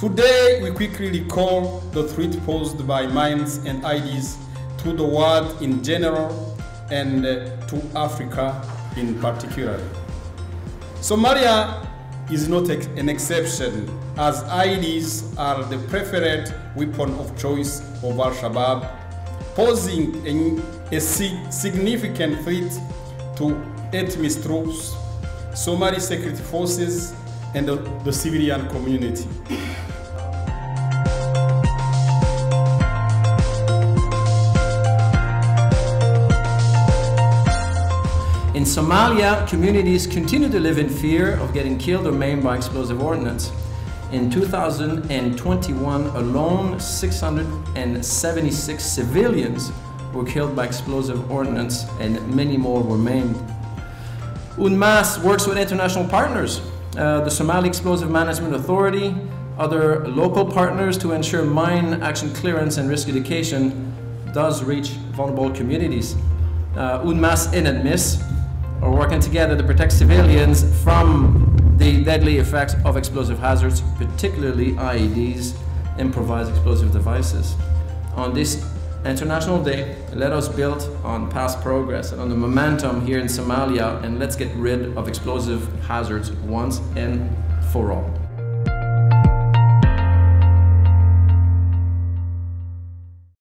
Today, we quickly recall the threat posed by mines and IEDs to the world in general and to Africa in particular. Somalia is not an exception, as IEDs are the preferred weapon of choice of Al-Shabaab, posing a significant threat to ATMIS troops, Somali security forces, and the civilian community. In Somalia, communities continue to live in fear of getting killed or maimed by explosive ordnance. In 2021 alone, 676 civilians were killed by explosive ordnance and many more were maimed. UNMAS works with international partners, the Somali Explosive Management Authority, other local partners to ensure mine action clearance and risk education does reach vulnerable communities. UNMAS and ATMIS are working together to protect civilians from the deadly effects of explosive hazards, particularly IEDs, improvised explosive devices. On this International Day, let us build on past progress and on the momentum here in Somalia, and let's get rid of explosive hazards once and for all.